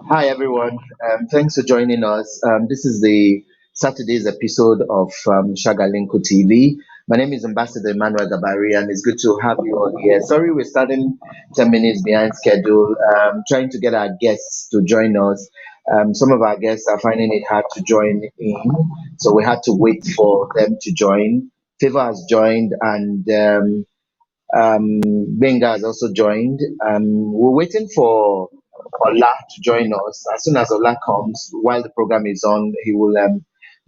Hi, everyone. Thanks for joining us. This is the Saturday's episode of Shagalinko TV. My name is Ambassador Emmanuel Gabari, and it's good to have you all here. Sorry, we're starting 10 minutes behind schedule, trying to get our guests to join us. Some of our guests are finding it hard to join in, so we had to wait for them to join. Favour has joined, and Benga has also joined. We're waiting for Ola to join us. As soon as Ola comes, while the program is on, he will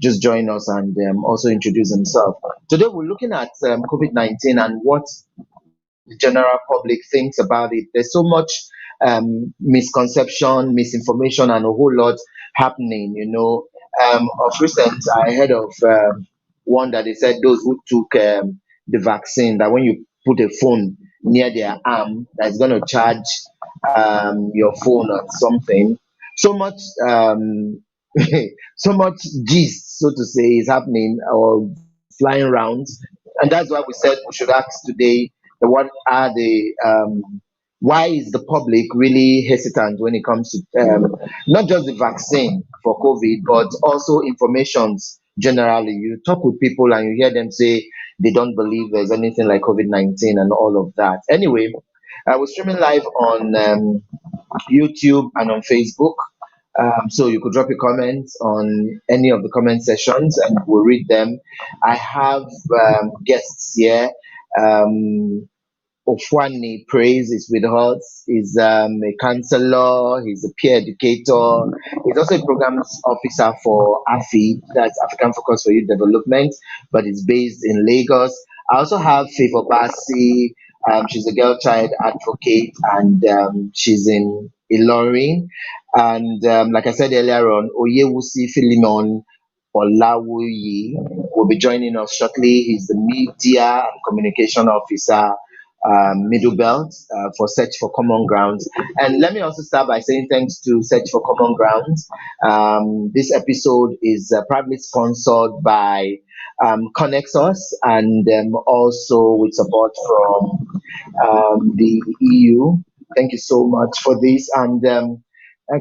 just join us and also introduce himself. Today, we're looking at COVID-19 and what the general public thinks about it. There's so much misconception, misinformation, and a whole lot happening. Of recent, I heard of one that they said those who took the vaccine, that when you put a phone near their arm, that's going to charge your phone or something. So much, so much gist, so to say, is happening or flying around, and that's why we said we should ask today what are the why is the public really hesitant when it comes to not just the vaccine for COVID, but also informations generally. You talk with people and you hear them say they don't believe there's anything like COVID-19 and all of that. Anyway, I was streaming live on YouTube and on Facebook. So you could drop your comments on any of the comment sessions and we'll read them. I have guests here. Um, Ofuani Praise is with us. He's a counselor, he's a peer educator, he's also a programs officer for AFI, that's African Focus for Youth Development, but he's based in Lagos. I also have Favour Bassie. She's a girl child advocate and she's in Ilorin. And like I said earlier on, Oyewusi Philemon Olawuyi will be joining us shortly. He's the media and communication officer, middle belt for Search for Common Grounds. And let me also start by saying thanks to Search for Common Grounds. This episode is proudly sponsored by Connexus and also with support from the EU. Thank you so much for this. And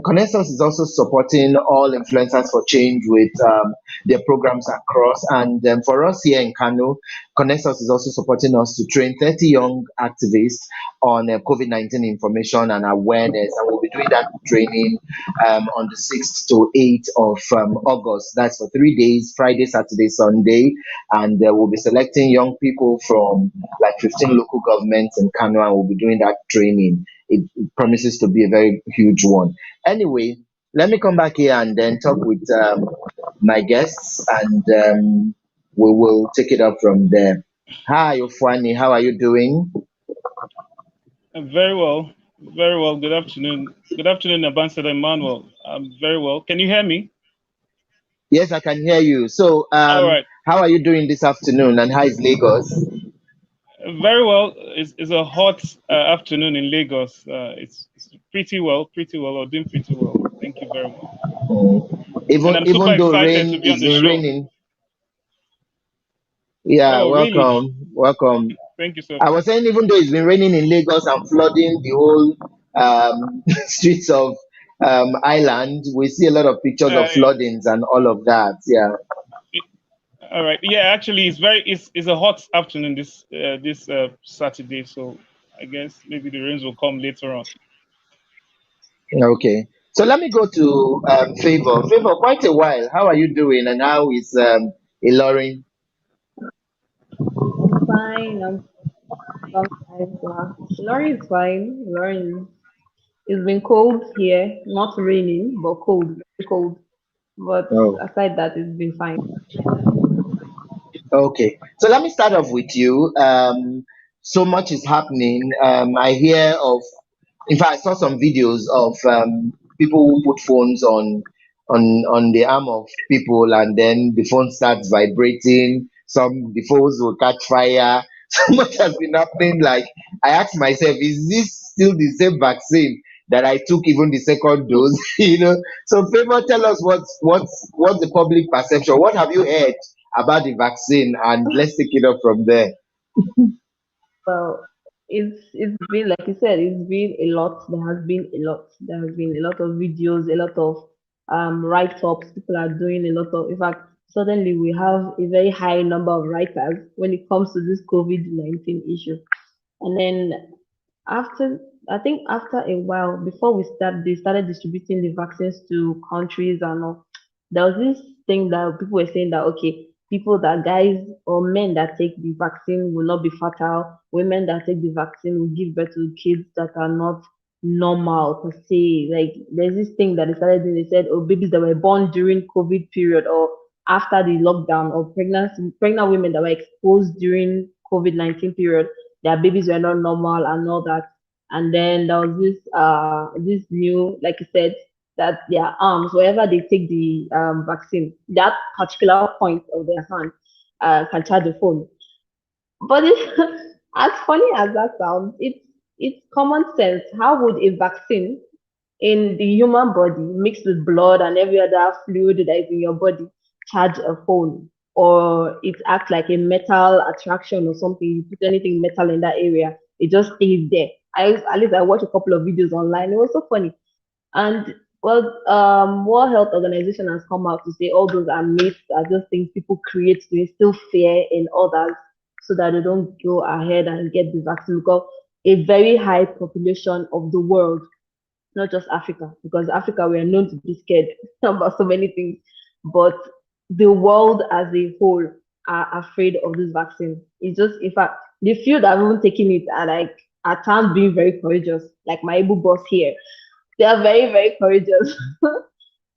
Connexus is also supporting all influencers for change with their programs across. And for us here in Kano, Connexus is also supporting us to train 30 young activists on COVID-19 information and awareness. And we'll be doing that training on the 6th to 8th of August. That's for 3 days, Friday, Saturday, Sunday. And we'll be selecting young people from like 15 local governments in Kano, and we'll be doing that training. It promises to be a very huge one. Anyway, let me come back here and then talk with my guests, and we will take it up from there. Hi, Ofuani, how are you doing? Very well. Very well. Good afternoon. Good afternoon, Ambassador Emmanuel. I'm very well. Can you hear me? Yes, I can hear you. So, All right. how are you doing this afternoon, and how is Lagos? Very well. It's a hot afternoon in Lagos. It's pretty well, or doing pretty well. Thank you very much. And Even I'm super even though excited to rain, be on it's the been show. raining. Yeah, Oh, really? welcome, welcome. Thank you so I much. was saying even though it's been raining in Lagos and flooding the whole streets of island, we see a lot of pictures of Uh, floodings and all of that. Yeah. all right. Yeah, actually, it's a hot afternoon this Saturday, so I guess maybe the rains will come later on. Okay. So let me go to Favor. Favor, quite a while. How are you doing? And how is Ilorin? I'm fine. I'm long time now. Ilorin is fine. Ilorin, it's been cold here, not raining, but cold, very cold. But Oh, aside that, it's been fine. okay. So let me start off with you. So much is happening. I hear of, in fact, I saw some videos of people who put phones on the arm of people, and then the phone starts vibrating. Some the phones will catch fire. So much has been happening. Like I asked myself, is this still the same vaccine that I took even the second dose? So Favor, tell us what's the public perception? What have you heard about the vaccine? And let's take it up from there. Well, It's been, like you said, it's been a lot. There has been a lot. There has been a lot of videos, a lot of write-ups. People are doing a lot of. In fact, suddenly we have a very high number of writers when it comes to this COVID-19 issue. And then after, I think after a while, before they started distributing the vaccines to countries and all. There was this thing that people were saying that, okay, people that guys or men that take the vaccine will not be fertile. Women that take the vaccine will give birth to kids that are not normal per se. Like there's this thing that they started doing. They said, oh, babies that were born during COVID period or after the lockdown, or pregnant women that were exposed during COVID-19 period, their babies were not normal and all that. And then there was this new, like you said, that their arms, wherever they take the vaccine, that particular point of their hand can charge the phone. But as funny as that sounds, it's common sense. How would a vaccine in the human body mixed with blood and every other fluid that is in your body charge a phone? Or it acts like a metal attraction or something? You put anything metal in that area, it just stays there. At least I watched a couple of videos online. It was so funny. And well, World Health Organization has come out to say all those are myths, are just things people create to instill fear in others so that they don't go ahead and get the vaccine. Because a very high population of the world, not just Africa, because Africa we are known to be scared about so many things, but the world as a whole are afraid of this vaccine. It's just, in fact, the few that haven't taken it are like at times being very courageous, like my Igbo boss here. They are very, very courageous.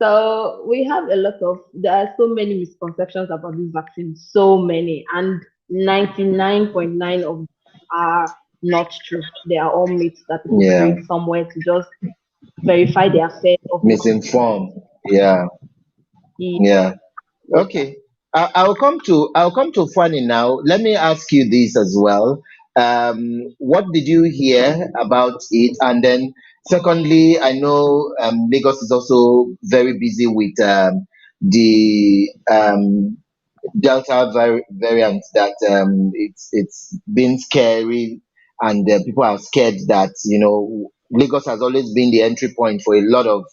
So we have a lot of, there are so many misconceptions about this vaccine, so many, and 99.9 of them are not true. They are all myths that people Yeah, create somewhere to just verify their fear of the misinformed. Yeah, vaccine. yeah. Yeah. Okay. I'll come to Funny now. Let me ask you this as well. What did you hear about it? And then secondly, I know Lagos is also very busy with the Delta variant that it's been scary, and people are scared that Lagos has always been the entry point for a lot of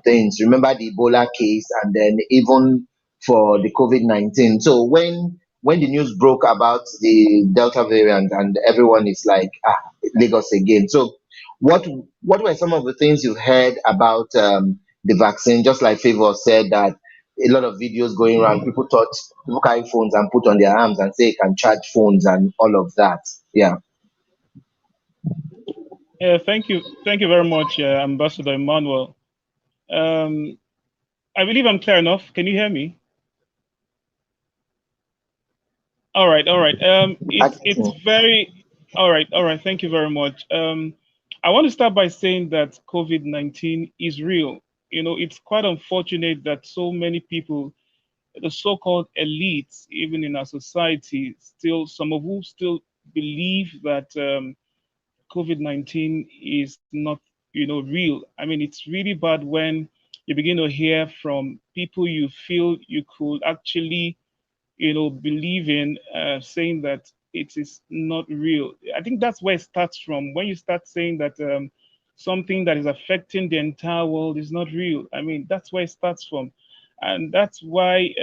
things. Remember the Ebola case, and then even for the COVID-19. So when the news broke about the Delta variant, and everyone is like, Lagos again. So what what were some of the things you heard about the vaccine? Just like Favour said that a lot of videos going around. People thought people carry phones and put on their arms and say it can charge phones and all of that. Yeah. Yeah, thank you very much, Ambassador Emmanuel. Um, I believe I'm clear enough. Can you hear me? All right, all right. I, It's very all right, all right. Thank you very much. I want to start by saying that COVID-19 is real. It's quite unfortunate that so many people, the so-called elites, even in our society, still some of whom still believe that COVID-19 is not, real. I mean, it's really bad when you begin to hear from people you feel you could actually believe in, saying that it is not real. I think that's where it starts from. When you start saying that something that is affecting the entire world is not real, I mean, that's where it starts from. And that's why,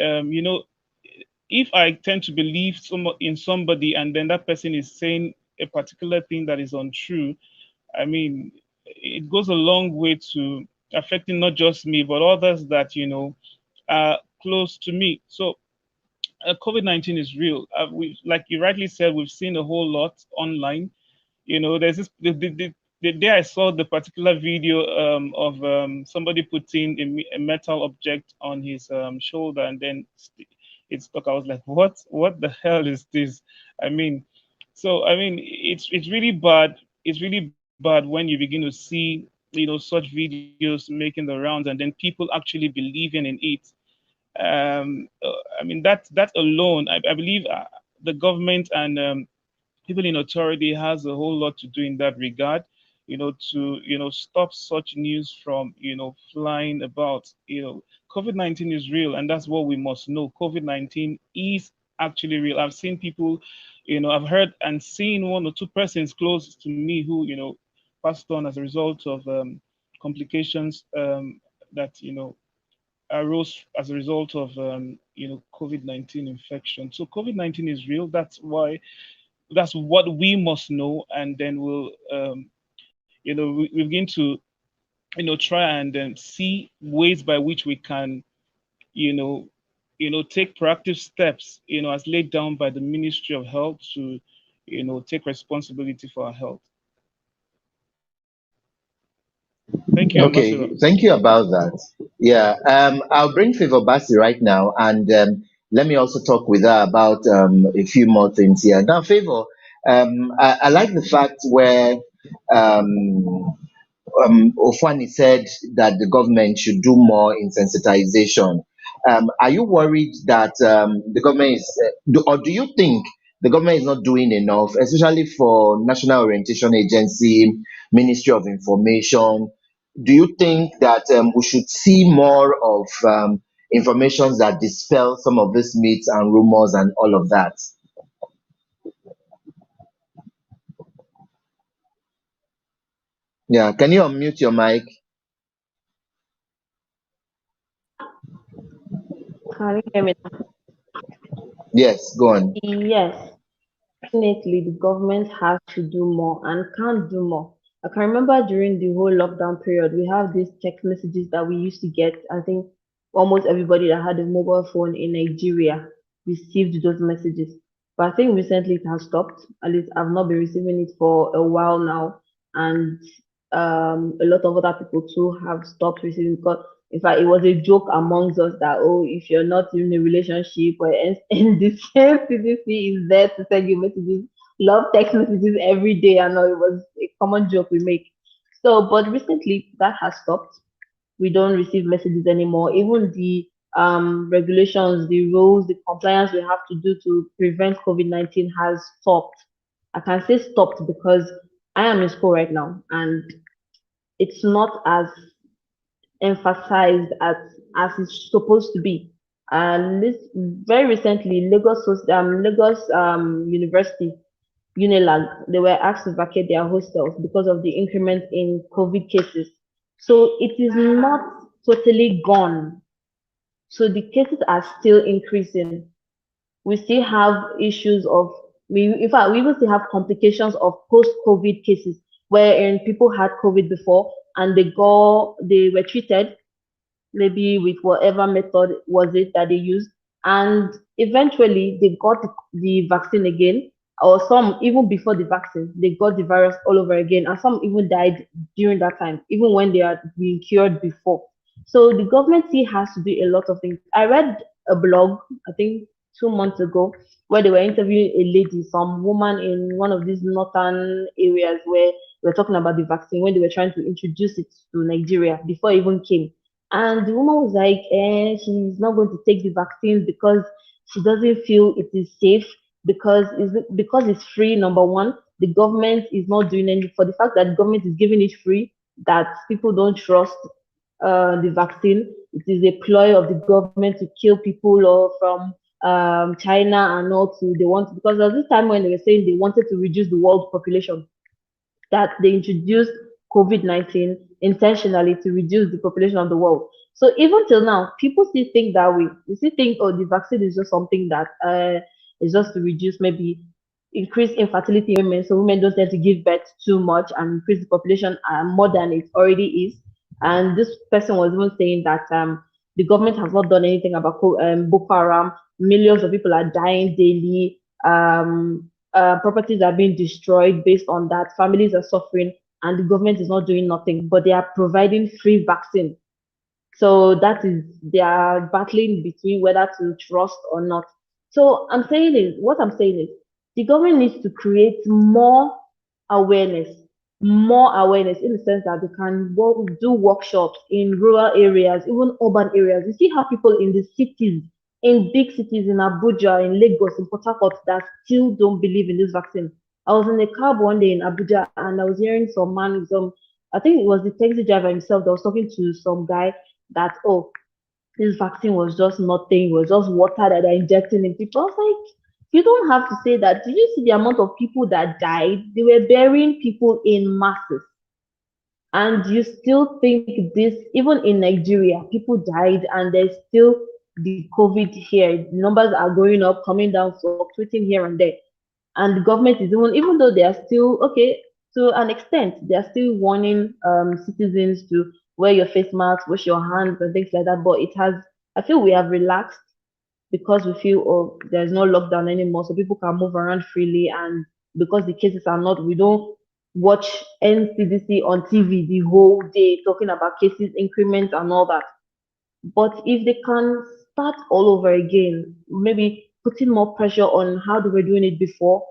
if I tend to believe in somebody and then that person is saying a particular thing that is untrue, I mean, it goes a long way to affecting not just me, but others that, are close to me. So COVID-19 is real. Like you rightly said, we've seen a whole lot online. There's this the day I saw the particular video of somebody putting a metal object on his shoulder and then it stuck. I was like, what the hell is this? I mean, so I mean, it's really bad. It's really bad when you begin to see such videos making the rounds and then people actually believing in it. I mean that alone, I believe the government and people in authority has a whole lot to do in that regard, to stop such news from flying about. COVID-19 is real, and that's what we must know. COVID-19 is actually real. I've seen people, I've heard and seen one or two persons close to me who, passed on as a result of complications that, arose as a result of, COVID-19 infection. So COVID-19 is real. That's what we must know. And then we'll, we begin to, try and then see ways by which we can, you know, take proactive steps, as laid down by the Ministry of Health to, take responsibility for our health. Thank you, Ambassador. Okay, thank you about that. Yeah, I'll bring Favour Bassie right now, and let me also talk with her about a few more things here. Now, Favour, I like the fact where um, Ofuani said that the government should do more in sensitization. Are you worried that the government is, or do you think the government is not doing enough, especially for National Orientation Agency, Ministry of Information? Do you think that we should see more of information that dispel some of these myths and rumors and all of that? Yeah, can you unmute your mic? Can you hear me now? Yes, go on. Yes. Definitely, the government has to do more and can do more. I can remember during the whole lockdown period, we have these text messages that we used to get. I think almost everybody that had a mobile phone in Nigeria received those messages. But I think recently it has stopped. At least I've not been receiving it for a while now. And a lot of other people too have stopped receiving, because in fact it was a joke amongst us that, oh, if you're not in a relationship or in the same CDC is there to send you messages, love text messages every day. I know it was a common joke we make. So but recently that has stopped. We don't receive messages anymore. Even the regulations, the rules, the compliance we have to do to prevent COVID-19 has stopped. I can say stopped because I am in school right now, and it's not as emphasized as it's supposed to be. And this very recently, Lagos University, Unilag, they were asked to vacate their hostels because of the increment in COVID cases. So it is not totally gone. So the cases are still increasing. We still have issues of, in fact, we even still have complications of post-COVID cases wherein people had COVID before and they were treated maybe with whatever method was it that they used, and eventually they got the vaccine again, or some even before the vaccine they got the virus all over again, and some even died during that time even when they had been cured before. So the government still has to do a lot of things. I read a blog, I think 2 months ago, where they were interviewing a lady, some woman in one of these northern areas, where they were talking about the vaccine when they were trying to introduce it to Nigeria before it even came. And the woman was like, she's not going to take the vaccine because she doesn't feel it is safe, because it's free. Number one, the government is not doing anything for the fact that the government is giving it free, that people don't trust the vaccine. It is a ploy of the government to kill people or from China and all to they want, because there was this time when they were saying they wanted to reduce the world population, that they introduced COVID-19 intentionally to reduce the population of the world. So even till now, people still think that way. They still think, oh, the vaccine is just something that is just to reduce, maybe increase infertility in women, so women don't tend to give birth too much and increase the population more than it already is. And this person was even saying that the government has not done anything about Boko Haram. Millions of people are dying daily. Properties are being destroyed based on that. Families are suffering, and the government is not doing nothing, but they are providing free vaccine. So that is, they are battling between whether to trust or not. So what I'm saying is, the government needs to create awareness, more awareness in the sense that they can do workshops in rural areas, even urban areas. You see how people in the cities, in big cities, in Abuja, in Lagos, in Port Harcourt, that still don't believe in this vaccine. I was in a cab one day in Abuja, and I was hearing some man, I think it was the taxi driver himself that was talking to some guy that, oh, This vaccine was just nothing, it was just water that they're injecting in people. I was like, you don't have to say that. Did you see the amount of people that died? They were burying people in masses. And you still think this, even in Nigeria, people died and there's still the COVID here. The numbers are going up, coming down, fluctuating here and there. And the government is even though they are still okay to an extent, they are still warning citizens to wear your face masks, wash your hands, and things like that. But it has, I feel we have relaxed because we feel, oh, there's no lockdown anymore, so people can move around freely. And because the cases are not, we don't watch NCDC on TV the whole day talking about cases increments and all that. But if they can start all over again, maybe putting more pressure on how they were doing it before,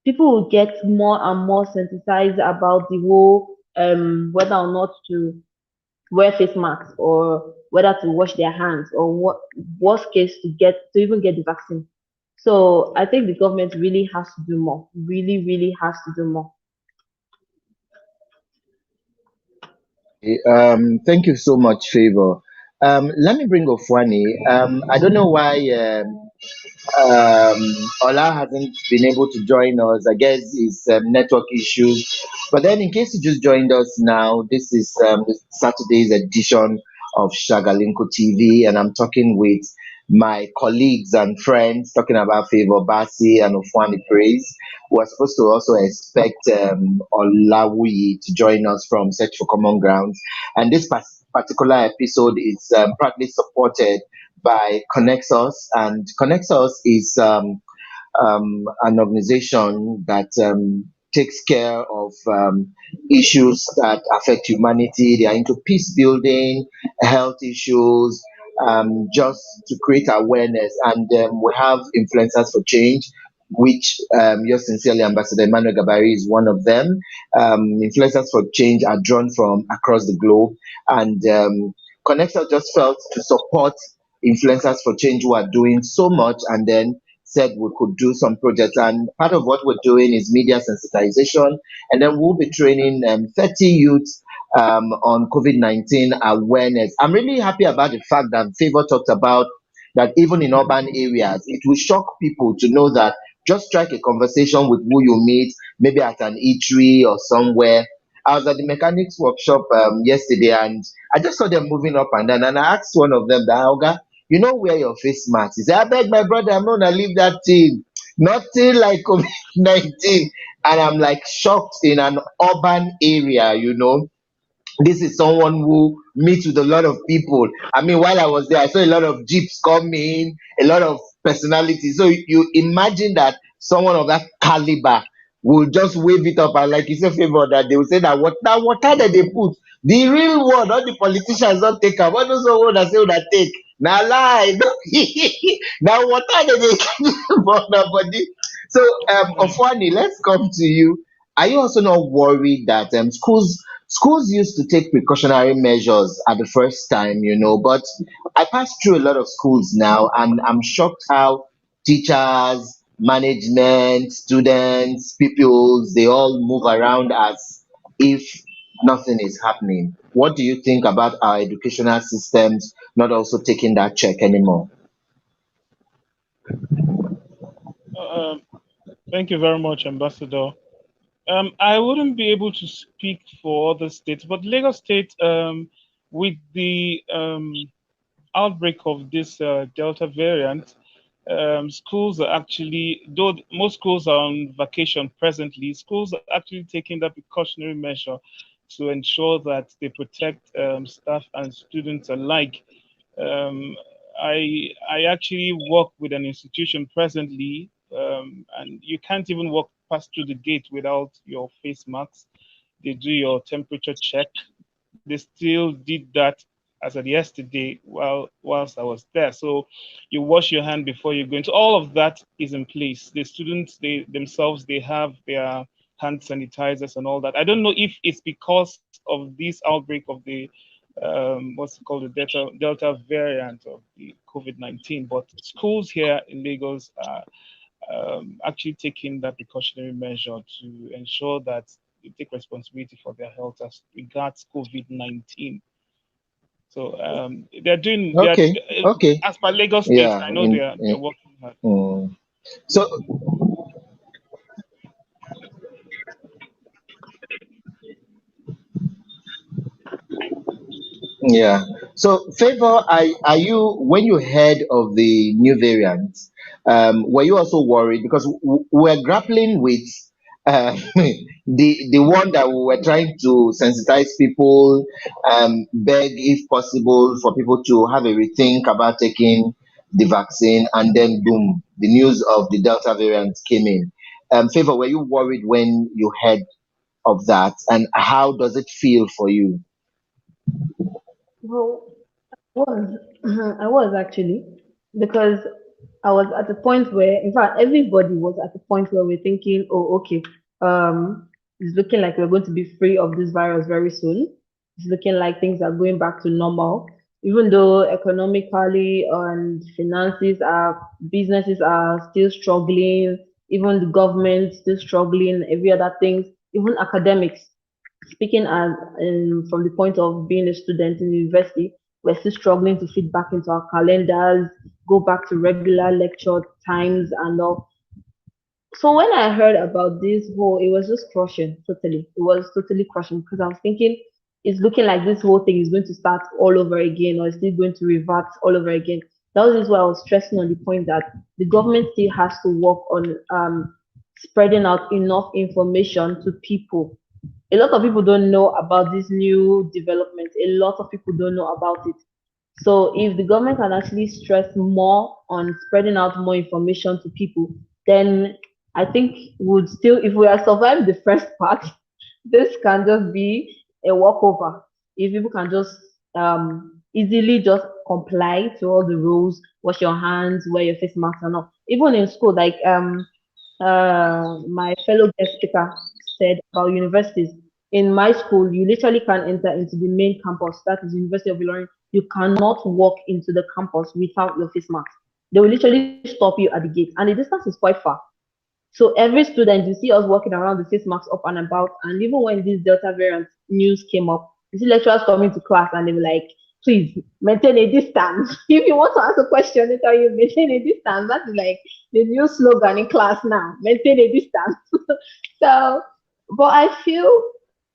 people will get more and more sensitized about the whole whether or not to wear face masks, or whether to wash their hands, or what worst case to even get the vaccine. So I think the government really has to do more. Really, really has to do more. Thank you so much, Favor. Let me bring Ofuani. I don't know why um, Ola hasn't been able to join us. I guess it's network issues. But then, in case you just joined us now, this is Saturday's edition of Shagalinko TV, and I'm talking with my colleagues and friends talking about Favor Bassie and Ofuani Praise. We're supposed to also expect Olawuyi to join us from Search for Common Grounds. And this particular episode is partly supported by Connexus, and Connexus is an organization that takes care of issues that affect humanity. They are into peace building, health issues, just to create awareness. And we have influencers for change, which yours sincerely, Ambassador Emmanuel Gabari, is one of them. Influencers for change are drawn from across the globe, and Connexus just felt to support influencers for change who are doing so much, and then said we could do some projects. And part of what we're doing is media sensitization, and then we'll be training 30 youths on COVID-19 awareness. I'm really happy about the fact that Favor talked about that even in urban areas, it will shock people to know that just strike a conversation with who you meet, maybe at an eatery or somewhere. I was at the mechanics workshop yesterday, and I just saw them moving up and down, and I asked one of them, that, Oga, you know, wear your face mask. He said, I beg my brother, I'm not gonna leave that thing. Nothing like COVID-19. And I'm like shocked in an urban area, you know. This is someone who meets with a lot of people. I mean, while I was there, I saw a lot of jeeps coming, a lot of personalities. So you imagine that someone of that caliber will just wave it up, and like you say, Favor, that they will say that water that they put, the real one, all the politicians don't take up. What those one that say that take? Now lie. Now water that they for nobody. So Yeah. Ofuani, let's come to you. Are you also not worried that schools used to take precautionary measures at the first time, you know, but I passed through a lot of schools now, and I'm shocked how teachers, management, students, pupils, they all move around as if nothing is happening. What do you think about our educational systems not also taking that check anymore? Um, Thank you very much, Ambassador. I wouldn't be able to speak for other states, but Lagos State, with the outbreak of this Delta variant, schools are actually, though most schools are on vacation presently, schools are actually taking that precautionary measure to ensure that they protect staff and students alike. Um, I actually work with an institution presently, and you can't even walk past through the gate without your face mask. They do your temperature check. They still did that as of yesterday whilst I was there. So you wash your hand before you go into. All of that is in place. The students, they themselves, they have their hand sanitizers and all that. I don't know if it's because of this outbreak of the what's it called, the Delta variant of the COVID-19, but schools here in Lagos are actually taking that precautionary measure to ensure that they take responsibility for their health as regards COVID-19. So they're doing they are Okay. Okay. as per Lagos State. Yeah. I know they're working hard. So yeah. So, Favor, are you, when you heard of the new variant, were you also worried? Because we're grappling with the one that we were trying to sensitize people, beg, if possible, for people to have a rethink about taking the vaccine, and then boom, the news of the Delta variant came in. Favor, were you worried when you heard of that, and how does it feel for you? Well, was I was actually, because I was at a point where, in fact, everybody was at a point where we're thinking, oh, okay, it's looking like we're going to be free of this virus very soon. It's looking like things are going back to normal, even though economically and businesses are still struggling, even the government still struggling, every other things, even academics. Speaking as from the point of being a student in university, we're still struggling to fit back into our calendars, go back to regular lecture times and all. So when I heard about this whole, it was just crushing, totally. It was totally crushing because I was thinking it's looking like this whole thing is going to start all over again or it's still going to revert all over again. That was just why I was stressing on the point that the government still has to work on spreading out enough information to people. A lot of people don't know about this new development. A lot of people don't know about it. So if the government can actually stress more on spreading out more information to people, then I think would still, if we have survived the first part, this can just be a walkover. If people can just easily just comply to all the rules, wash your hands, wear your face mask and all. Even in school, like my fellow guest speaker said about universities. In my school, you literally can't enter into the main campus, that is University of Ilorin. You cannot walk into the campus without your face mask. They will literally stop you at the gate, and the distance is quite far. So every student, you see us walking around the face masks up and about. And even when this Delta variant news came up, you see lecturers coming to class and they were like, please maintain a distance. If you want to ask a question, they tell you maintain a distance. That is like the new slogan in class now, maintain a distance. So, but I feel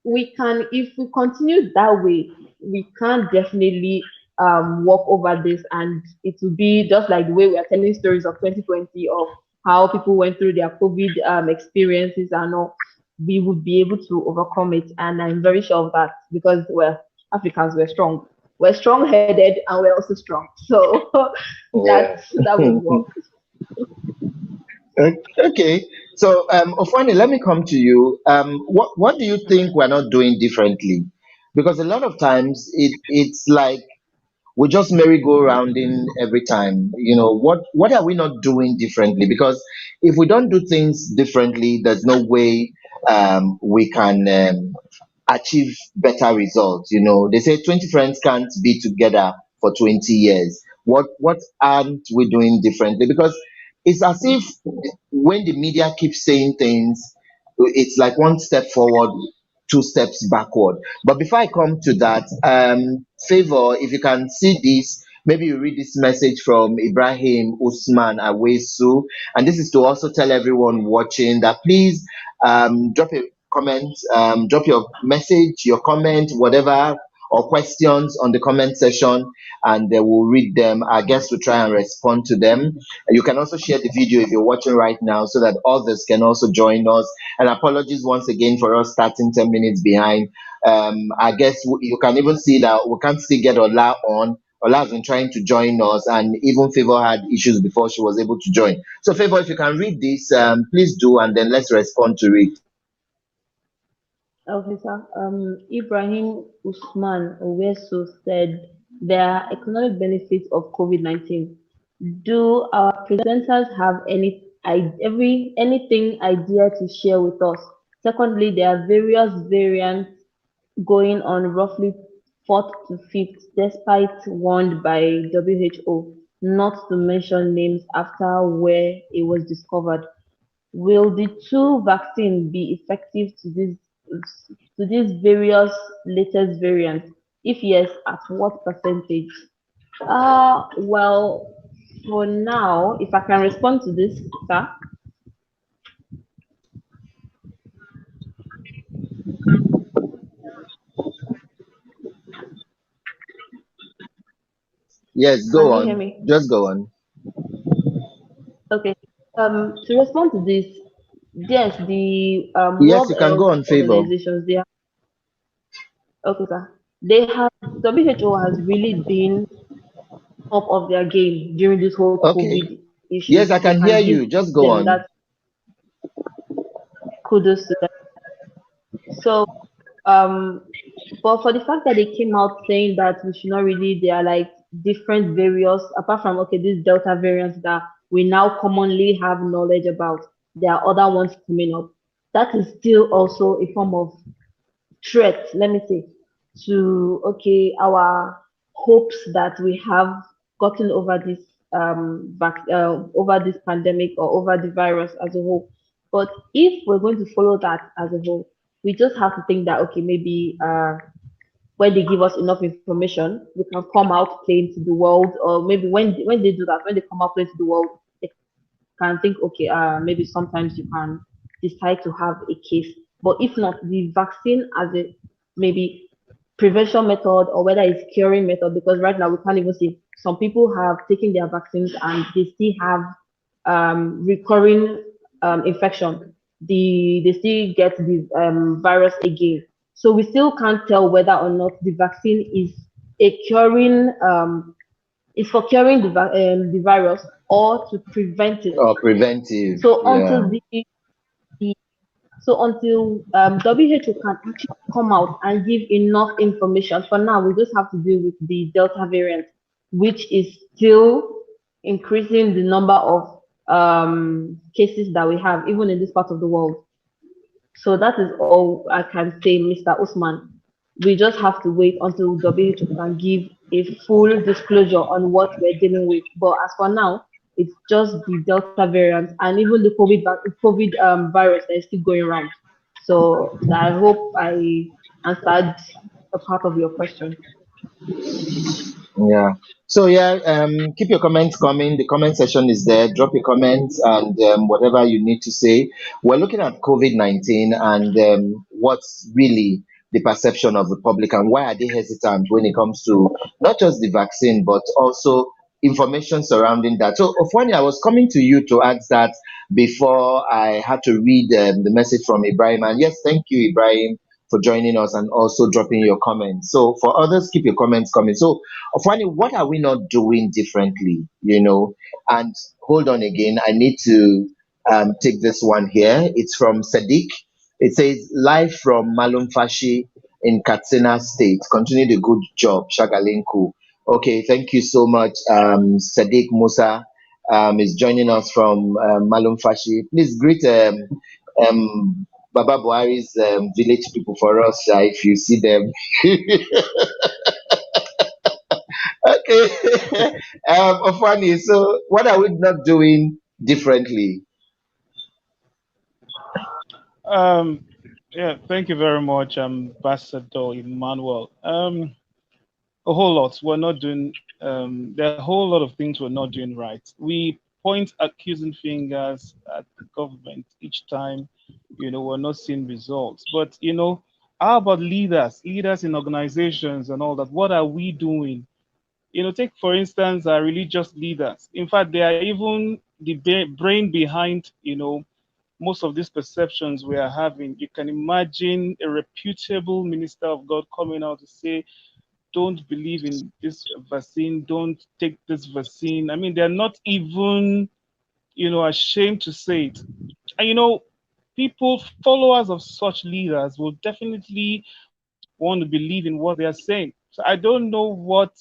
we can, if we continue that way, we can definitely walk over this, and it will be just like the way we are telling stories of 2020 of how people went through their COVID experiences and all. We would be able to overcome it, and I'm very sure of that because well, Africans were strong. We're strong-headed and we're also strong. So Yeah. that would work. Okay. So, Ofuani, let me come to you. What do you think we're not doing differently? Because a lot of times it's like we just merry-go-rounding every time. What are we not doing differently? Because if we don't do things differently, there's no way we can achieve better results. They say 20 friends can't be together for 20 years. What aren't we doing differently? Because it's as if when the media keeps saying things, it's like one step forward, two steps backward. But before I come to that, Favor, if you can see this, maybe you read this message from Ibrahim Usman Awesu, and this is to also tell everyone watching that please drop a comment, drop your message, your comment, whatever, or questions on the comment section, and they will read them. Our guests will try and respond to them. You can also share the video if you're watching right now so that others can also join us. And apologies once again for us starting 10 minutes behind. I guess you can even see that we can't still get Ola on. Ola has been trying to join us, and even Favor had issues before she was able to join. So, Favor, if you can read this, please do, and then let's respond to it. Okay, sir. Ibrahim Usman Oweso said there are economic benefits of COVID-19. Do our presenters have anything idea to share with us? Secondly, there are various variants going on roughly fourth to fifth, despite warned by WHO not to mention names after where it was discovered. Will the two vaccine be effective to these various latest variants? If yes, at what percentage? Well, for now, if I can respond to this, sir. Yes, Can go you hear on. me? Just go on. Okay. To respond to this, yes, the Yes, World you can go Health on, Favour. Organizations, they have, okay, sir. They have WHO has really been top of their game during this whole Okay. COVID issue. Yes, So I we can hear can give you. Just go them on. that kudos to them. So um but for the fact that they came out saying that we should not really, they are like different various, apart from okay, these Delta variants that we now commonly have knowledge about, there are other ones coming up. That is still also a form of threat, let me say, to okay, our hopes that we have gotten over this over this pandemic or over the virus as a whole. But if we're going to follow that as a whole, we just have to think that okay, maybe when they give us enough information, we can come out plain to the world, or maybe when they do that, when they come out plain to the world, they can think, okay, maybe sometimes you can decide to have a case. But if not, the vaccine as a maybe prevention method or whether it's curing method, because right now we can't even see some people have taken their vaccines and they still have recurring infection. They still get the virus again. So we still can't tell whether or not the vaccine is a curing is for curing the virus or to prevent it. Or preventive. So Yeah. until WHO can actually come out and give enough information, for now we just have to deal with the Delta variant, which is still increasing the number of cases that we have, even in this part of the world. So that is all I can say, Mr. Usman. We just have to wait until WHO can give a full disclosure on what we're dealing with. But as for now, it's just the Delta variant and even the COVID virus that is still going around. So I hope I answered a part of your question. Yeah. So yeah, keep your comments coming. The comment section is there. Drop your comments and whatever you need to say. We're looking at COVID-19 and what's really the perception of the public and why are they hesitant when it comes to not just the vaccine but also information surrounding that. So, Ofuani, I was coming to you to ask that before I had to read the message from Ibrahim. And yes, thank you, Ibrahim, for joining us and also dropping your comments. So, for others, keep your comments coming. So, Ofuani, what are we not doing differently? And hold on again, I need to take this one here. It's from Sadiq. It says, live from Malum Fashi in Katsina State. Continue the good job, Shagalinku. Okay, thank you so much. Sadiq Musa is joining us from Malum Fashi. Please greet Baba Buhari's village people for us, if you see them. Okay. Ofuani, so what are we not doing differently? Um, yeah, thank you very much, Ambassador Emmanuel. A whole lot. We're not doing. There are a whole lot of things we're not doing right. We point accusing fingers at the government each time, we're not seeing results. But how about leaders, leaders in organizations and all that? What are we doing? Take for instance our religious leaders. In fact, they are even the brain behind, most of these perceptions we are having. You can imagine a reputable minister of God coming out to say, don't believe in this vaccine, don't take this vaccine. I mean, they're not even, ashamed to say it. And people, followers of such leaders will definitely want to believe in what they are saying. So I don't know what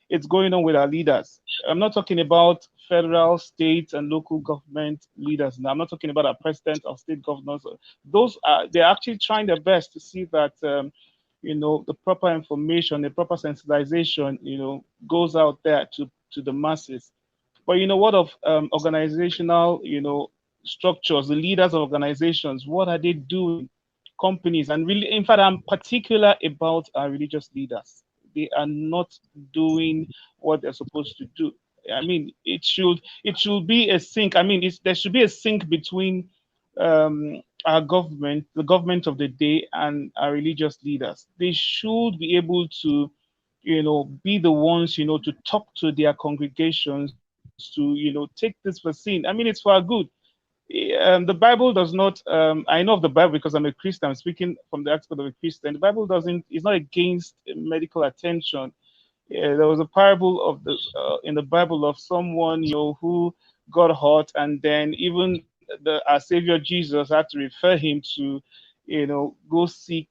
is going on with our leaders. I'm not talking about federal, state, and local government leaders. Now, I'm not talking about our president or state governors. Those are they're actually trying their best to see that the proper information, the proper sensitization, goes out there to the masses. But what of organizational, structures, the leaders of organizations? What are they doing? Companies, and really, in fact, I'm particular about our religious leaders. they are not doing what they're supposed to do. I mean, it should be a sync. I mean, there should be a sync between our government, the government of the day, and our religious leaders. They should be able to, be the ones, to talk to their congregations to, take this vaccine. I mean, it's for our good. The Bible does not. I know of the Bible because I'm a Christian. I'm speaking from the aspect of a Christian. The Bible doesn't. Is not against medical attention. Yeah, there was a parable of the in the Bible of someone who got hurt, and then even our Savior Jesus had to refer him to go seek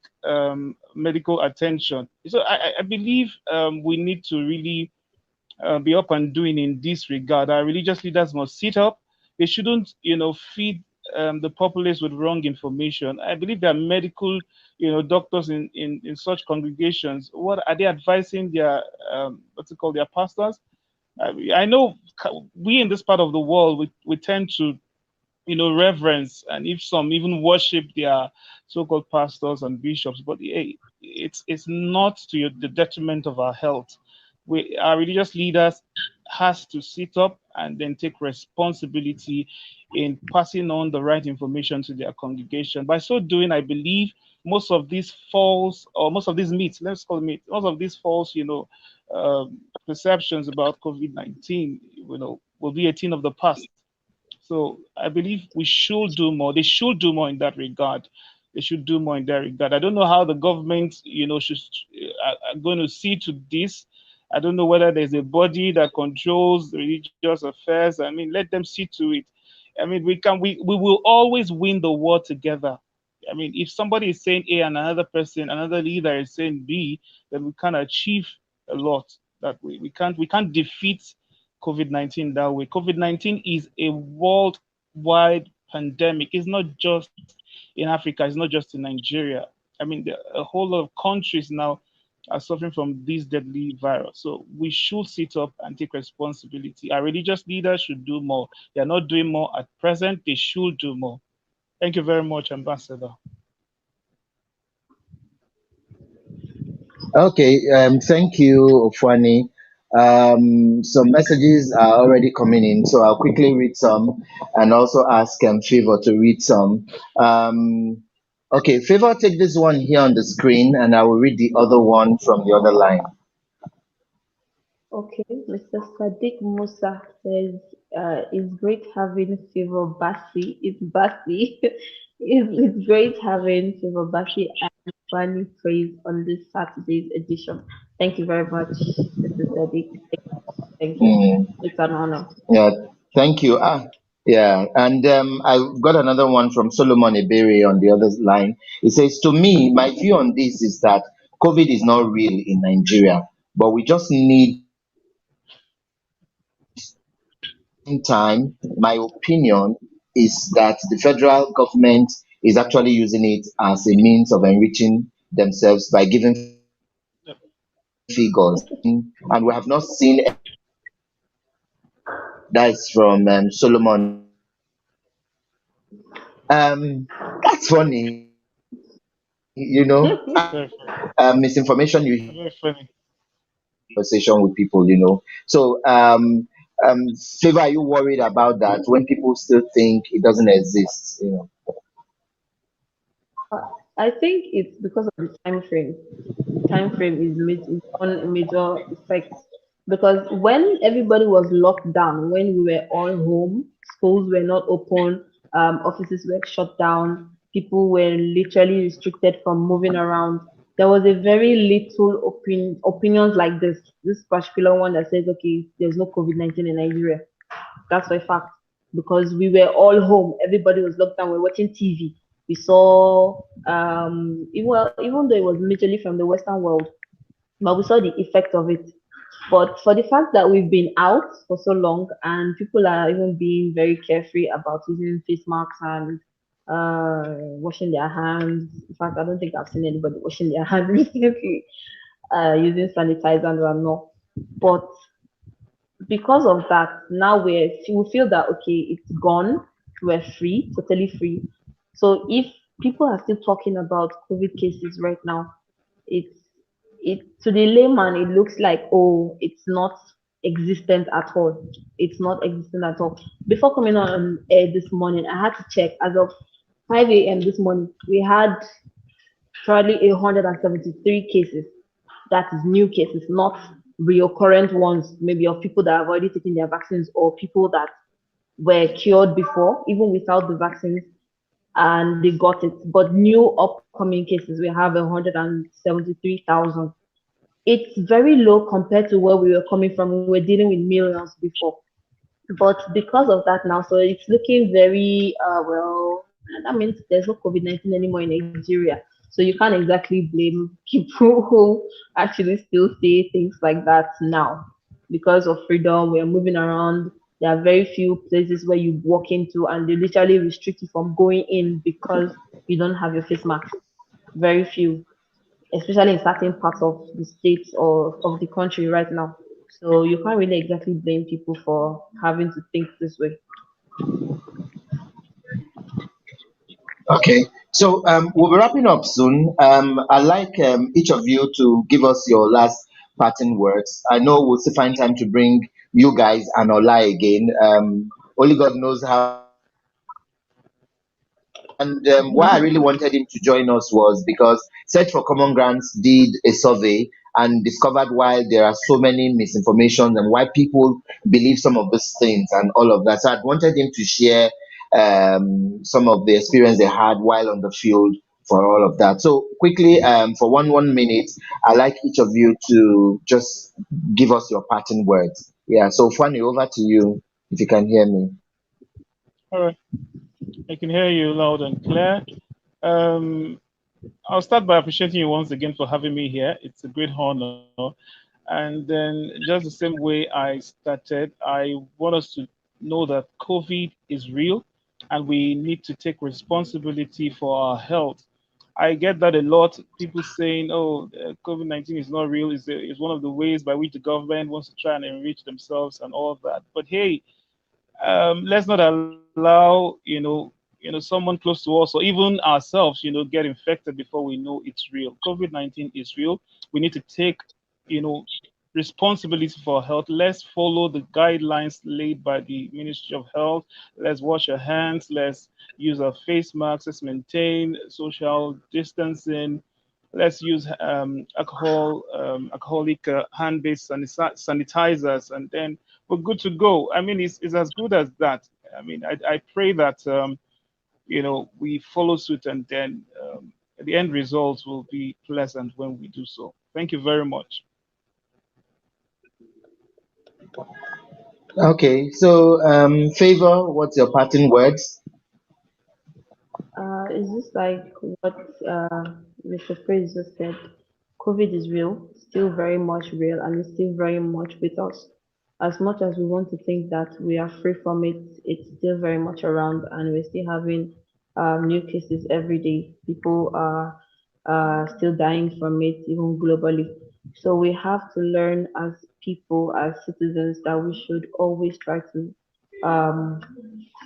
medical attention. So I believe we need to really be up and doing in this regard. Our religious leaders must sit up. They shouldn't, feed the populace with wrong information. I believe there are medical, doctors in such congregations. What are they advising their, what's it called, their pastors? I know we in this part of the world, we tend to reverence, and if some even worship their so-called pastors and bishops, but it's not to the detriment of our health. Our religious leaders has to sit up and then take responsibility in passing on the right information to their congregation. By so doing, I believe most of these false, or most of these myths, let's call it myths, most of these false, perceptions about COVID-19, will be a thing of the past. So I believe we should do more. They should do more in that regard. They should do more in that regard. I don't know how the government, should are going to see to this. I don't know whether there's a body that controls the religious affairs. I mean, let them see to it. I mean, we will always win the war together. I mean, if somebody is saying A and another leader is saying B, then we can achieve a lot. That we can't defeat COVID-19 that way. COVID-19 is a worldwide pandemic. It's not just in Africa, it's not just in Nigeria. I mean, a whole lot of countries now are suffering from this deadly virus. So we should sit up and take responsibility. Our religious leaders should do more. They are not doing more at present. They should do more. Thank you very much, Ambassador. Okay, thank you, Ofuani. Some messages are already coming in, so I'll quickly read some and also ask Favour to read some. Okay, Favour, take this one here on the screen, and I will read the other one from the other line. Okay, Mr. Sadiq Musa says, it's great having Favour Bassie. It's Bassie. It's great having Favour Bassie and Fanny Praise on this Saturday's edition. Thank you very much, Mr. Sadiq. Thank you. Mm, It's an honor. yeah, thank you. Yeah, and I've got another one from Solomon Ebere on the other line. He says, to me, my view on this is that COVID is not real in Nigeria, but we just need time. My opinion is that the federal government is actually using it as a means of enriching themselves by giving figures, and we have not seen. That is from Solomon. That's funny, Very funny. misinformation you hear Very funny. conversation with people, So, Favor, are you worried about that when people still think it doesn't exist? I think it's because of the time frame. The time frame is one major effect because when everybody was locked down, when we were all home, schools were not open, offices were shut down, people were literally restricted from moving around. There was a very little opinions like this particular one that says, okay, there's no COVID-19 in Nigeria. That's a fact because we were all home. Everybody was locked down. We're watching TV. We saw, even though it was majorly from the Western world, but we saw the effect of it. But for the fact that we've been out for so long and people are even being very carefree about using face masks and washing their hands. In fact, I don't think I've seen anybody washing their hands recently, using sanitizer and whatnot. But because of that, now we feel that okay, it's gone, we're free, totally free. So if people are still talking about COVID cases right now, it's it to the layman it looks like, oh, it's not existent at all. It's not existent at all. Before coming on air this morning, I had to check. As of 5 a.m. this morning, we had probably 173 cases. That is new cases, not reoccurrent ones, maybe of people that have already taken their vaccines or people that were cured before, even without the vaccines, and they got it. But new upcoming cases, we have 173,000. It's very low compared to where we were coming from. We were dealing with millions before. But because of that now, so it's looking very well. That means there's no COVID-19 anymore in Nigeria. So you can't exactly blame people who actually still say things like that now. Because of freedom, we're moving around. There are very few places where you walk into and they literally restrict you from going in because you don't have your face mask. Very few, especially in certain parts of the states or of the country right now. So you can't really exactly blame people for having to think this way. Okay, so we'll be wrapping up soon. I'd like each of you to give us your last parting words. I know we'll still find time to bring you guys and Ola again. Only God knows how long this will go on. And why I really wanted him to join us was because Search for Common Grants did a survey and discovered why there are so many misinformations and why people believe some of these things and all of that. So I wanted him to share some of the experience they had while on the field for all of that. So quickly, for one minute, I'd like each of you to just give us your parting words. Yeah. So Fanny, over to you if you can hear me. All right, I can hear you loud and clear. Um, I'll start by appreciating you once again for having me here. It's a great honor. And then, just the same way I started, I want us to know that COVID is real and we need to take responsibility for our health. I get that a lot. People saying, oh, COVID-19 is not real, is one of the ways by which the government wants to try and enrich themselves and all of that. But hey, let's not allow someone close to us or even ourselves get infected before we know it's real. COVID-19 is real. We need to take you know responsibility for health. Let's follow the guidelines laid by the Ministry of Health. Let's wash our hands. Let's use our face masks. Let's maintain social distancing. Let's use alcoholic hand-based sanitizers, and then we're good to go. I mean, it's as good as that. I mean, I pray that we follow suit, and then the end results will be pleasant when we do so. Thank you very much. Okay, so Favor, what's your parting words? It's just like what Mr. Praise just said. COVID is real, still very much real, and it's still very much with us. As much as we want to think that we are free from it, it's still very much around, and we're still having new cases every day. People are still dying from it, even globally. So we have to learn as people, as citizens, that we should always try to um,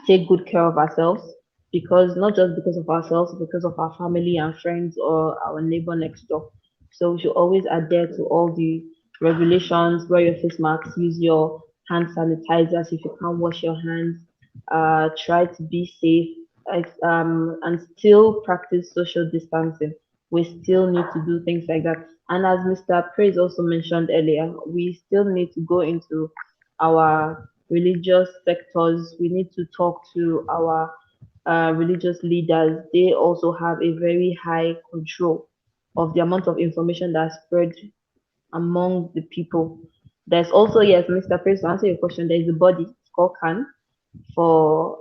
take good care of ourselves, because not just because of ourselves, because of our family and friends or our neighbor next door. So we should always adhere to all the regulations: wear your face masks, use your hand sanitizers if you can't wash your hands, try to be safe, and still practice social distancing. We still need to do things like that. And as Mr. Praise also mentioned earlier, we still need to go into our religious sectors. We need to talk to our religious leaders. They also have a very high control of the amount of information that's spread among the people. There's also, yes, Mr. Praise, to answer your question, there is a body, it's called CAN, for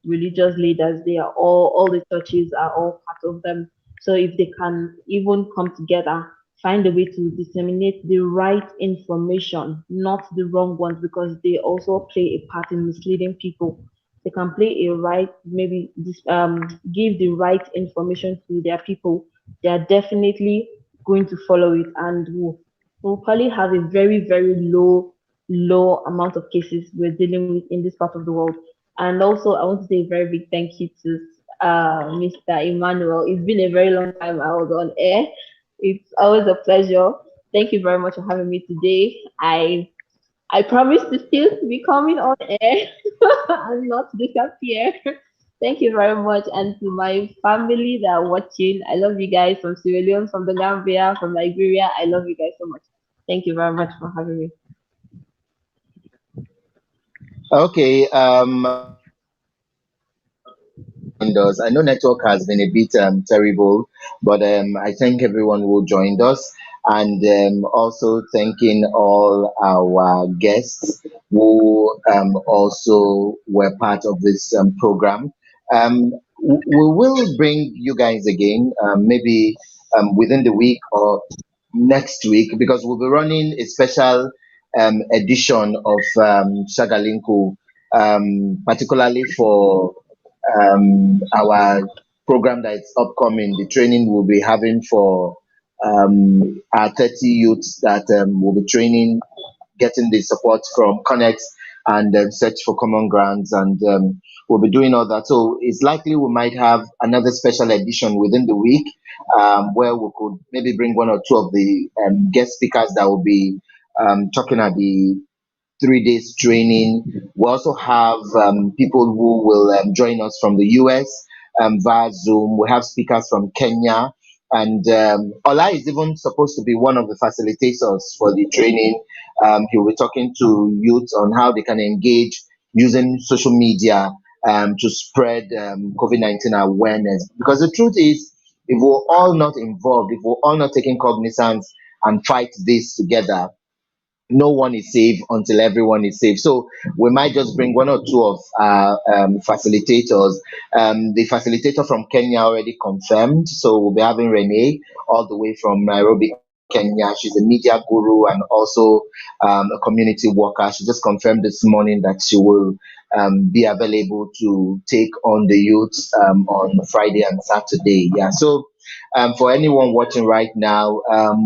religious leaders. They are all the churches are all part of them. So if they can even come together, find a way to disseminate the right information, not the wrong ones, because they also play a part in misleading people. They can play a right, maybe give the right information to their people. They are definitely going to follow it, and will probably have a very, very low amount of cases we're dealing with in this part of the world. And also, I want to say a very big thank you to Mr. Emmanuel. It's been a very long time I was on air. It's always a pleasure. Thank you very much for having me today. I promise to still be coming on air and not disappear. Thank you very much. And to my family that are watching, I love you guys from Sierra Leone, from the Gambia, from Nigeria. I love you guys so much. Thank you very much for having me. Okay, joined us. I know network has been a bit terrible, but I thank everyone who joined us, and also thanking all our guests who also were part of this program. We will bring you guys again, maybe within the week or next week, because we'll be running a special edition of Shagalinku, particularly for our program that is upcoming, the training we'll be having for our 30 youths that will be training, getting the support from Connect and Search for Common Grounds, and we'll be doing all that. So it's likely we might have another special edition within the week where we could maybe bring one or two of the guest speakers that will be talking at the 3 days training. We also have people who will join us from the US via Zoom. We have speakers from Kenya. And Ola is even supposed to be one of the facilitators for the training. He'll be talking to youth on how they can engage using social media to spread COVID-19 awareness. Because the truth is, if we're all not involved, if we're all not taking cognizance and fight this together, no one is safe until everyone is safe. So we might just bring one or two of our facilitators. The facilitator from Kenya already confirmed. So we'll be having Renee all the way from Nairobi, Kenya. She's a media guru and also a community worker. She just confirmed this morning that she will be available to take on the youths on Friday and Saturday. Yeah. So for anyone watching right now,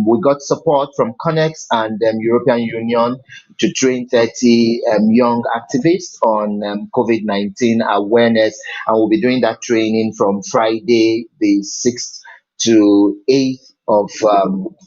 we got support from Connexus and European Union to train 30 young activists on COVID-19 awareness, and we'll be doing that training from Friday, the 6th to 8th of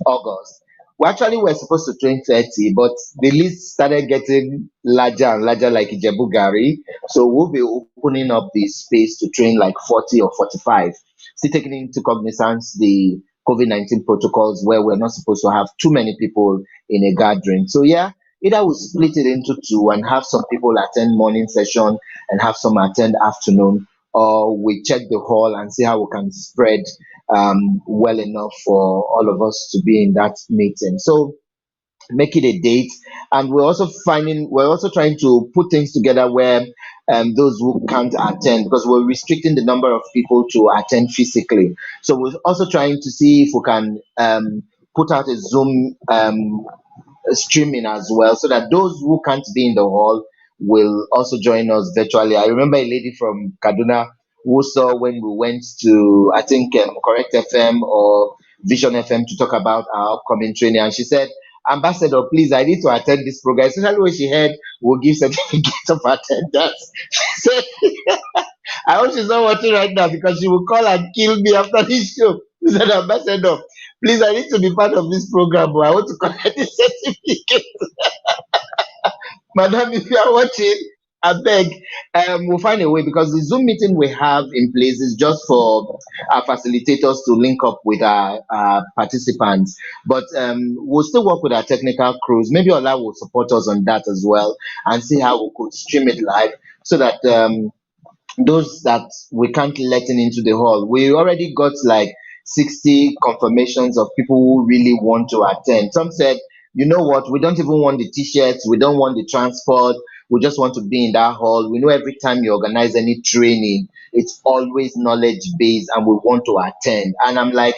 August. We actually were supposed to train 30, but the list started getting larger and larger like Ijebu Gari. So we'll be opening up the space to train like 40 or 45, still taking into cognizance the COVID-19 protocols where we're not supposed to have too many people in a gathering. So yeah, either we split it into two and have some people attend morning session and have some attend afternoon, or we check the hall and see how we can spread well enough for all of us to be in that meeting. So make it a date, and we're also trying to put things together where those who can't attend, because we're restricting the number of people to attend physically, so we're also trying to see if we can put out a Zoom streaming as well, so that those who can't be in the hall will also join us virtually. I remember a lady from Kaduna who saw when we went to, I think, Correct FM or Vision FM to talk about our upcoming training, and she said, Ambassador, please, I need to attend this program, especially when she heard we'll give certificates of attendance. She said, I hope she's not watching right now because she will call and kill me after this show. She said, Ambassador, please, I need to be part of this program, but I want to collect this certificate. Madam, if you are watching, I beg, we'll find a way, because the Zoom meeting we have in place is just for our facilitators to link up with our participants. But we'll still work with our technical crews. Maybe Ola will support us on that as well and see how we could stream it live so that those that we can't let in into the hall. We already got like 60 confirmations of people who really want to attend. Some said, you know what, we don't even want the t-shirts, we don't want the transport, we just want to be in that hall. We know every time you organize any training, it's always knowledge based and we want to attend. And I'm like,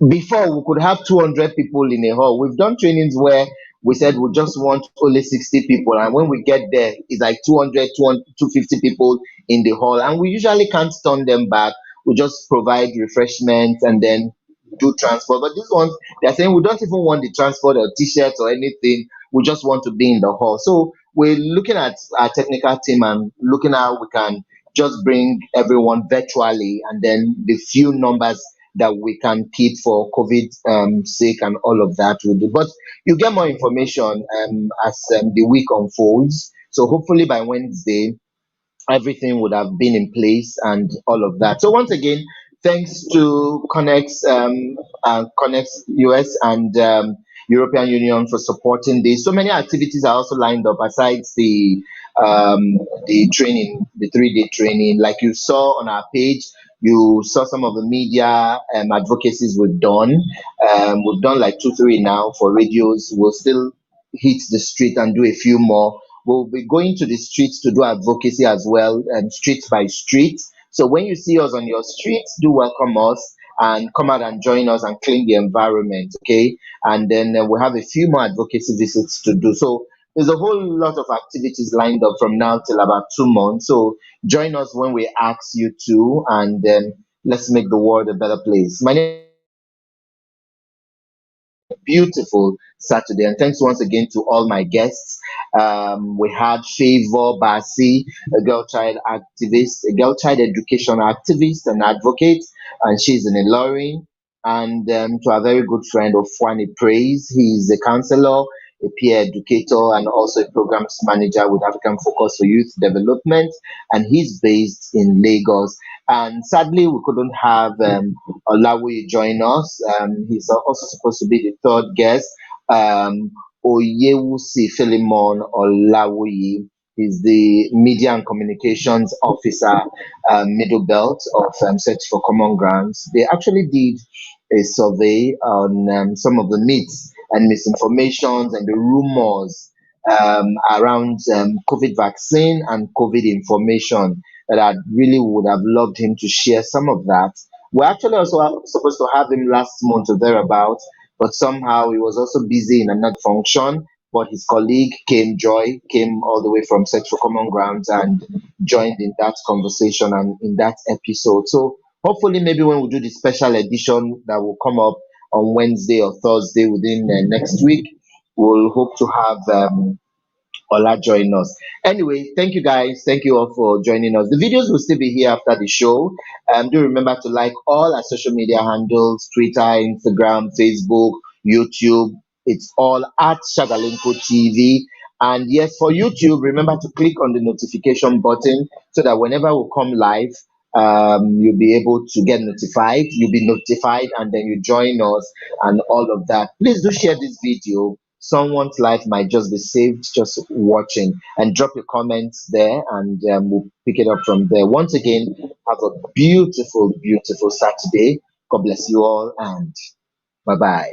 before we could have 200 people in a hall. We've done trainings where we said we just want only 60 people, and when we get there it's like 200, 250 people in the hall, and we usually can't turn them back. We just provide refreshments and then do transport. But these ones, they're saying we don't even want the transport or t-shirts or anything, we just want to be in the hall. So we're looking at our technical team and looking at how we can just bring everyone virtually, and then the few numbers that we can keep for COVID sake and all of that. We'll do. But you get more information as the week unfolds. So hopefully by Wednesday, everything would have been in place and all of that. So once again, thanks to Connect US and European Union for supporting this. So many activities are also lined up besides the training, the 3-day training. Like you saw on our page, you saw some of the media advocacies we've done. We've done like 2, 3 now for radios. We'll still hit the street and do a few more. We'll be going to the streets to do advocacy as well, street by street. So when you see us on your streets, do welcome us and come out and join us and clean the environment, okay? And then we'll have a few more advocacy visits to do. So there's a whole lot of activities lined up from now till about 2 months. So join us when we ask you to, and then let's make the world a better place. My name beautiful Saturday. And thanks once again to all my guests. We had Favour, Bassie, a girl child activist, a girl child education activist and advocate, and she's in Ilorin. And to our very good friend Ofuani Praise, he's a counselor, a peer educator, and also a programs manager with African Focus for Youth Development. And he's based in Lagos. And sadly, we couldn't have Olawuyi join us. He's also supposed to be the third guest. Oyewusi Philemon Olawuyi is the Media and Communications Officer, Middle Belt of Search for Common Grounds. They actually did a survey on some of the myths and misinformations and the rumors around COVID vaccine and COVID information that I really would have loved him to share some of that. We're actually also supposed to have him last month or thereabouts, but somehow he was also busy in another function. But his colleague Joy, came all the way from Search for Common Grounds and joined in that conversation and in that episode. So hopefully, maybe when we do the special edition that will come up on Wednesday or Thursday within next week, we'll hope to have Ola join us. Anyway, thank you guys. Thank you all for joining us. The videos will still be here after the show. Do remember to like all our social media handles: Twitter, Instagram, Facebook, YouTube. It's all at Shagalinko TV. And yes, for YouTube, remember to click on the notification button so that whenever we come live, you'll be able to get notified. You'll be notified and then you join us and all of that. Please do share this video. Someone's life might just be saved just watching, and drop your comments there and we'll pick it up from there. Once again, have a beautiful Saturday. God bless you all and bye bye.